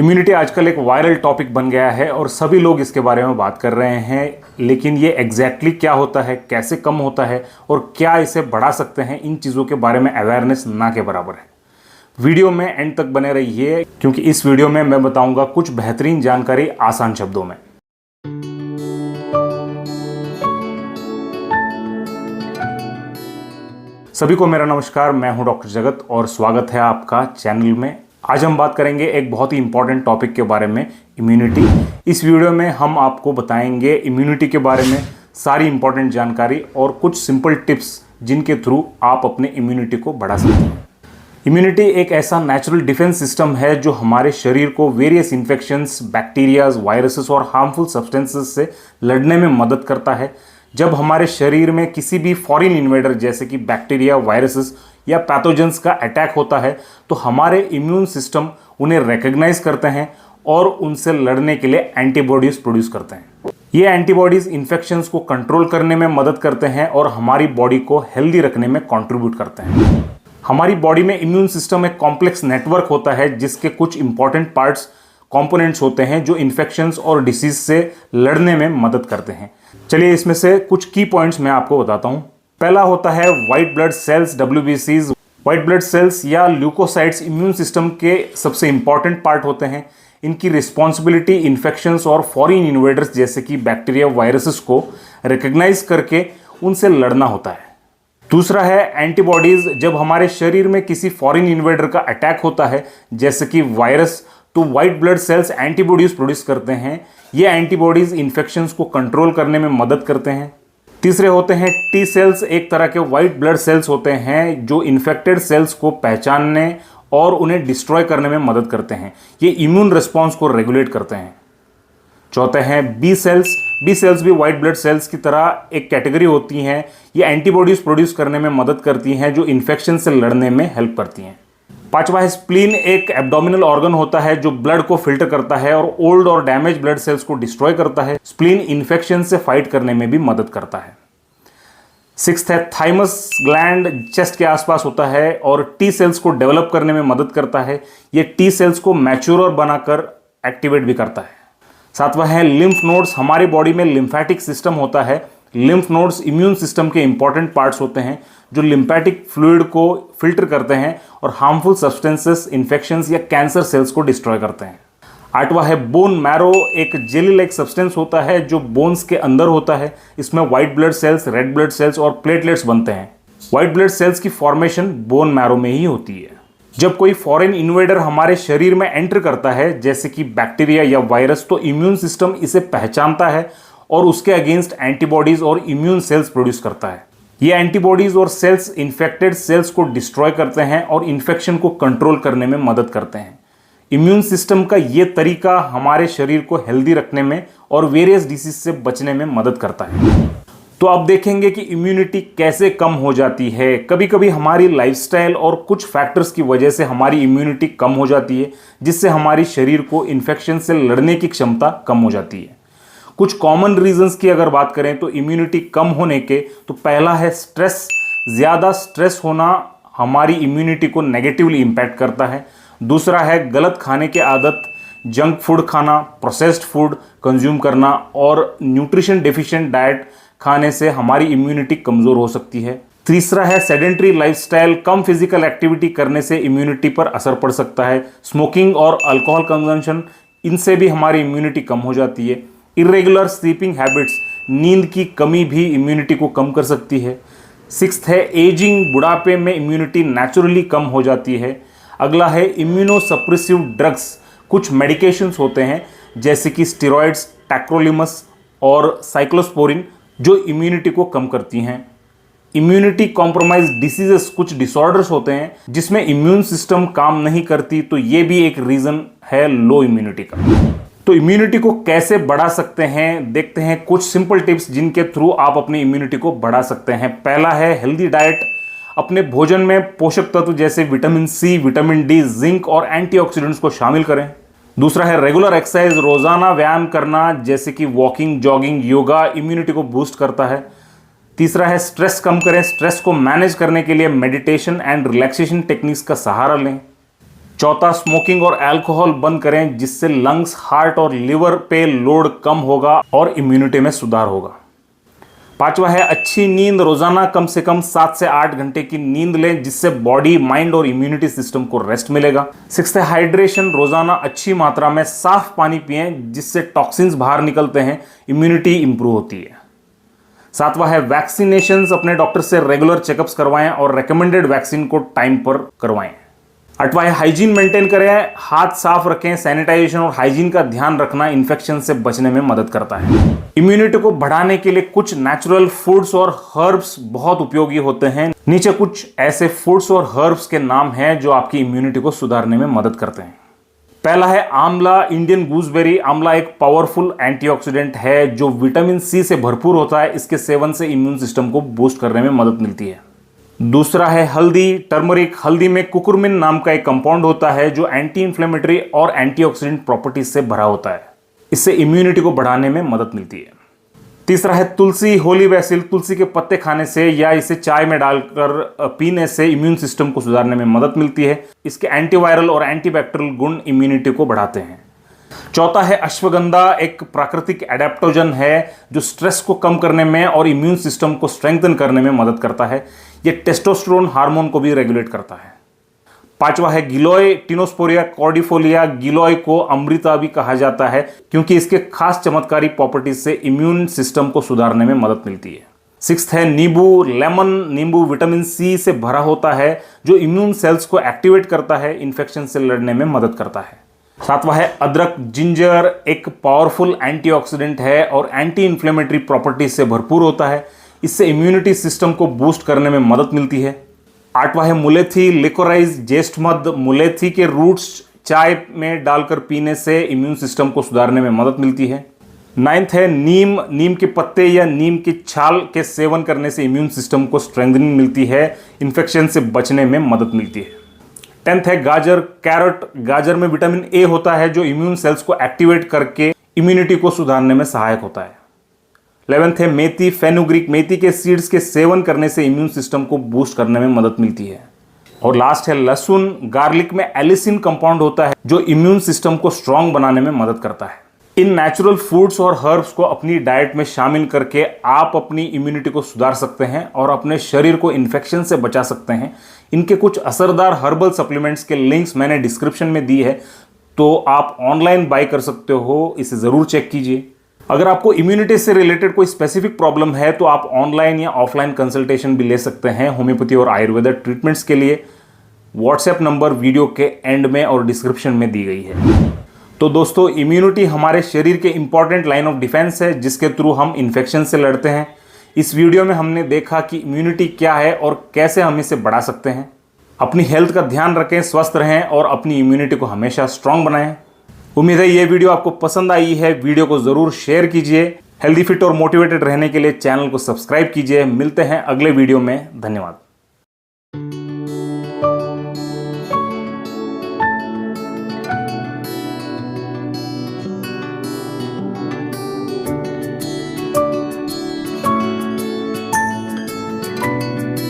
Immunity आजकल एक viral topic बन गया है और सभी लोग इसके बारे में बात कर रहे हैं, लेकिन ये एग्जैक्टली क्या होता है, कैसे कम होता है और क्या इसे बढ़ा सकते हैं, इन चीज़ों के बारे में अवेयरनेस ना के बराबर है। वीडियो में एंड तक बने रहिए क्योंकि इस वीडियो में मैं बताऊंगा कुछ बेहतरीन जानकारी आसान शब्दों में। सभी को मेरा नमस्कार, मैं हूं डॉक्टर जगत और स्वागत है आपका चैनल में। आज हम बात करेंगे एक बहुत ही इंपॉर्टेंट टॉपिक के बारे में, इम्यूनिटी। इस वीडियो में हम आपको बताएंगे इम्यूनिटी के बारे में सारी इंपॉर्टेंट जानकारी और कुछ सिंपल टिप्स जिनके थ्रू आप अपने इम्यूनिटी को बढ़ा सकते हैं। इम्यूनिटी एक ऐसा नेचुरल डिफेंस सिस्टम है जो हमारे शरीर को वेरियस इन्फेक्शंस, बैक्टीरियाज, वायरसेस और हार्मफुल सब्सटेंसेस से लड़ने में मदद करता है। जब हमारे शरीर में किसी भी फॉरेन इन्वेडर जैसे कि बैक्टीरिया, वायरसेस या पैथोजेंस का अटैक होता है तो हमारे इम्यून सिस्टम उन्हें रिकॉग्नाइज करते हैं और उनसे लड़ने के लिए एंटीबॉडीज प्रोड्यूस करते हैं। ये एंटीबॉडीज इन्फेक्शंस को कंट्रोल करने में मदद करते हैं और हमारी बॉडी को हेल्दी रखने में कंट्रीब्यूट करते हैं। हमारी बॉडी में इम्यून सिस्टम एक कॉम्प्लेक्स नेटवर्क होता है जिसके कुछ इंपॉर्टेंट पार्ट्स, कंपोनेंट्स होते हैं जो इन्फेक्शंस और डिसीज से लड़ने में मदद करते हैं। चलिए इसमें से कुछ की पॉइंट्स मैं आपको बताता हूं। पहला होता है white blood cells, WBCs। White blood cells या ल्यूकोसाइट्स इम्यून सिस्टम के सबसे इंपॉर्टेंट पार्ट होते हैं। इनकी रिस्पॉन्सिबिलिटी इन्फेक्शंस और फॉरेन इन्वेडर्स जैसे कि बैक्टीरिया, वायरसेस को रिकॉग्नाइज करके उनसे लड़ना होता है। दूसरा है एंटीबॉडीज। जब हमारे शरीर में किसी फॉरेन इन्वेडर का अटैक होता है जैसे कि वायरस, तो white blood cells antibodies produce करते हैं। ये एंटीबॉडीज इन्फेक्शंस को कंट्रोल करने में मदद करते हैं। तीसरे होते हैं टी सेल्स। एक तरह के व्हाइट ब्लड सेल्स होते हैं जो इन्फेक्टेड सेल्स को पहचानने और उन्हें डिस्ट्रॉय करने में मदद करते हैं। ये इम्यून रिस्पॉन्स को रेगुलेट करते हैं। चौथे हैं बी सेल्स। बी सेल्स भी व्हाइट ब्लड सेल्स की तरह एक कैटेगरी होती हैं। ये एंटीबॉडीज प्रोड्यूस करने में मदद करती हैं जो इन्फेक्शन से लड़ने में हेल्प करती हैं। पांचवा है स्प्लीन। एक एब्डोमिनल ऑर्गन होता है जो ब्लड को फिल्टर करता है और ओल्ड और डैमेज ब्लड सेल्स को डिस्ट्रॉय करता है। स्प्लीन इन्फेक्शन से फाइट करने में भी मदद करता है। सिक्स्थ है थाइमस ग्लैंड। चेस्ट के आसपास होता है और टी सेल्स को डेवलप करने में मदद करता है। ये टी सेल्स को मैच्योर बनाकर एक्टिवेट भी करता है। सातवां है लिम्फ नोड्स। हमारी बॉडी में लिम्फेटिक सिस्टम होता है। लिम्फ नोड्स इम्यून सिस्टम के इंपॉर्टेंट पार्ट्स होते हैं जो लिम्फेटिक फ्लूइड को फिल्टर करते हैं और हार्मफुल सब्सटेंसेस, इन्फेक्शंस या कैंसर सेल्स को डिस्ट्रॉय करते हैं। आठवां है बोन मैरो। एक जेली लाइक सब्सटेंस होता है जो बोन्स के अंदर होता है। इसमें white blood cells, red blood cells और प्लेटलेट्स बनते हैं। व्हाइट ब्लड सेल्स की फॉर्मेशन बोन मैरो में ही होती है। जब कोई फॉरेन इन्वेडर हमारे शरीर में एंटर करता है जैसे कि बैक्टीरिया या वायरस, तो इम्यून सिस्टम इसे पहचानता है और उसके अगेंस्ट एंटीबॉडीज और इम्यून सेल्स प्रोड्यूस करता है। ये एंटीबॉडीज और सेल्स इन्फेक्टेड सेल्स को डिस्ट्रॉय करते हैं और इन्फेक्शन को कंट्रोल करने में मदद करते हैं। इम्यून सिस्टम का ये तरीका हमारे शरीर को हेल्दी रखने में और वेरियस डिसीज से बचने में मदद करता है। तो अब देखेंगे कि इम्यूनिटी कैसे कम हो जाती है। कभी कभी हमारी लाइफस्टाइल और कुछ फैक्टर्स की वजह से हमारी इम्यूनिटी कम हो जाती है, जिससे हमारी शरीर को इन्फेक्शन से लड़ने की क्षमता कम हो जाती है। कुछ कॉमन रीजंस की अगर बात करें तो इम्यूनिटी कम होने के, तो पहला है स्ट्रेस। ज़्यादा स्ट्रेस होना हमारी इम्यूनिटी को नेगेटिवली इम्पैक्ट करता है। दूसरा है गलत खाने की आदत, जंक फूड खाना, प्रोसेस्ड फूड कंज्यूम करना और न्यूट्रिशन डेफिशिएंट डाइट खाने से हमारी इम्यूनिटी कमज़ोर हो सकती है। तीसरा है सेडेंट्री लाइफस्टाइल। कम फिजिकल एक्टिविटी करने से इम्यूनिटी पर असर पड़ सकता है। स्मोकिंग और अल्कोहल कंजम्पशन, इनसे भी हमारी इम्यूनिटी कम हो जाती है। इरेगुलर स्लीपिंग हैबिट्स, नींद की कमी भी इम्यूनिटी को कम कर सकती है। सिक्स्थ है एजिंग। बुढ़ापे में इम्यूनिटी नेचुरली कम हो जाती है। अगला है इम्यूनोसप्रेसिव ड्रग्स। कुछ मेडिकेशंस होते हैं जैसे कि स्टेरॉइड्स, टैक्रोलिमस और साइक्लोस्पोरिन जो इम्यूनिटी को कम करती हैं। इम्यूनिटी कॉम्प्रोमाइज डिसीजेस, कुछ डिसऑर्डर्स होते हैं जिसमें इम्यून सिस्टम काम नहीं करती, तो ये भी एक रीजन है लो इम्यूनिटी का। तो इम्यूनिटी को कैसे बढ़ा सकते हैं, देखते हैं कुछ सिंपल टिप्स जिनके थ्रू आप अपनी इम्यूनिटी को बढ़ा सकते हैं। पहला है हेल्दी डाइट। अपने भोजन में पोषक तत्व जैसे vitamin C, vitamin D, zinc और एंटीऑक्सीडेंट्स को शामिल करें। दूसरा है रेगुलर एक्सरसाइज। रोजाना व्यायाम करना जैसे कि वॉकिंग, जॉगिंग, योगा इम्यूनिटी को बूस्ट करता है। तीसरा है स्ट्रेस कम करें। स्ट्रेस को मैनेज करने के लिए मेडिटेशन एंड रिलैक्सेशन टेक्निक्स का सहारा लें। चौथा, स्मोकिंग और अल्कोहल बंद करें, जिससे लंग्स, हार्ट और लिवर पे लोड कम होगा और इम्यूनिटी में सुधार होगा। पांचवा है अच्छी नींद, रोजाना कम से कम 7 से 8 घंटे की नींद लें, जिससे बॉडी, माइंड और इम्यूनिटी सिस्टम को रेस्ट मिलेगा। सिक्स्थ है हाइड्रेशन, रोजाना अच्छी मात्रा में साफ पानी पिएं, जिससे टॉक्सिन्स बाहर निकलते हैं, इम्यूनिटी इंप्रूव होती है। सातवां है वैक्सीनेशन, अपने डॉक्टर से रेगुलर चेकअप्स करवाएं और रेकमेंडेड वैक्सीन को टाइम पर करवाएं। आठवां है हाइजीन मेंटेन करें, हाथ साफ रखें, सैनिटाइजेशन और हाइजीन का ध्यान रखना इन्फेक्शन से बचने में मदद करता है। इम्यूनिटी को बढ़ाने के लिए कुछ नेचुरल फूड्स और हर्ब्स बहुत उपयोगी होते हैं। नीचे कुछ ऐसे फूड्स और हर्ब्स के नाम हैं जो आपकी इम्यूनिटी को सुधारने में मदद करते हैं। पहला है आंवला, इंडियन गूसबेरी। आंवला एक पावरफुल एंटीऑक्सीडेंट है जो विटामिन सी से भरपूर होता है। इसके सेवन से इम्यून सिस्टम को बूस्ट करने में मदद मिलती है। दूसरा है हल्दी, टर्मरिक। हल्दी में कुकुरमिन नाम का एक कंपाउंड होता है जो एंटी इंफ्लेमेटरी और एंटीऑक्सीडेंट प्रॉपर्टीज से भरा होता है। इससे इम्यूनिटी को बढ़ाने में मदद मिलती है। तीसरा है तुलसी, होली बैसिल। तुलसी के पत्ते खाने से या इसे चाय में डालकर पीने से इम्यून सिस्टम को सुधारने में मदद मिलती है। इसके एंटीवायरल और एंटीबैक्टीरियल गुण इम्यूनिटी को बढ़ाते हैं। चौथा है अश्वगंधा, एक प्राकृतिक एडेप्टोजन है जो स्ट्रेस को कम करने में और इम्यून सिस्टम को स्ट्रेंथन करने में मदद करता है। यह टेस्टोस्टेरोन हार्मोन को भी रेगुलेट करता है। पांचवा है गिलोय, टिनोस्पोरिया कॉर्डिफोलिया। गिलोय को अमृता भी कहा जाता है क्योंकि इसके खास चमत्कारी प्रॉपर्टीज से इम्यून सिस्टम को सुधारने में मदद मिलती है। सिक्स्थ है नींबू, लेमन। नींबू विटामिन सी से भरा होता है जो इम्यून सेल्स को एक्टिवेट करता है, इन्फेक्शन से लड़ने में मदद करता है। सातवां है अदरक, जिंजर। एक पावरफुल एंटीऑक्सीडेंट है और एंटी इंफ्लेमेटरी प्रॉपर्टीज से भरपूर होता है। इससे इम्यूनिटी सिस्टम को बूस्ट करने में मदद मिलती है। आठवां है मुलेथी, लिकोराइज, ज्येष्ठ मध। मुलेथी के रूट्स चाय में डालकर पीने से इम्यून सिस्टम को सुधारने में मदद मिलती है। नाइन्थ है नीम। नीम के पत्ते या नीम की छाल के सेवन करने से इम्यून सिस्टम को स्ट्रेंथनिंग मिलती है, इन्फेक्शन से बचने में मदद मिलती है। 10th है गाजर, कैरेट। गाजर में विटामिन ए होता है जो इम्यून सेल्स को एक्टिवेट करके इम्यूनिटी को सुधारने में सहायक होता है। 11th है मेथी, फेनुग्रीक। मेथी के सीड्स के सेवन करने से इम्यून सिस्टम को बूस्ट करने में मदद मिलती है। और लास्ट है लहसुन। गार्लिक में एलिसिन कंपाउंड होता है जो इम्यून सिस्टम को स्ट्रांग बनाने में मदद करता है। इन नेचुरल फूड्स और हर्ब्स को अपनी डाइट में शामिल करके आप अपनी इम्यूनिटी को सुधार सकते हैं और अपने शरीर को इन्फेक्शन से बचा सकते हैं। इनके कुछ असरदार हर्बल सप्लीमेंट्स के लिंक्स मैंने डिस्क्रिप्शन में दी है, तो आप ऑनलाइन बाय कर सकते हो, इसे ज़रूर चेक कीजिए। अगर आपको इम्यूनिटी से रिलेटेड कोई स्पेसिफिक प्रॉब्लम है तो आप ऑनलाइन या ऑफलाइन कंसल्टेशन भी ले सकते हैं होम्योपैथी और आयुर्वेदा ट्रीटमेंट्स के लिए। व्हाट्सएप नंबर वीडियो के एंड में और डिस्क्रिप्शन में दी गई है। तो दोस्तों, इम्यूनिटी हमारे शरीर के इंपॉर्टेंट लाइन ऑफ डिफेंस है जिसके थ्रू हम इन्फेक्शन से लड़ते हैं। इस वीडियो में हमने देखा कि इम्यूनिटी क्या है और कैसे हम इसे बढ़ा सकते हैं। अपनी हेल्थ का ध्यान रखें, स्वस्थ रहें और अपनी इम्यूनिटी को हमेशा स्ट्रांग बनाएं। उम्मीद है ये वीडियो आपको पसंद आई है। वीडियो को ज़रूर शेयर कीजिए। हेल्दी, फिट और मोटिवेटेड रहने के लिए चैनल को सब्सक्राइब कीजिए। मिलते हैं अगले वीडियो में। धन्यवाद।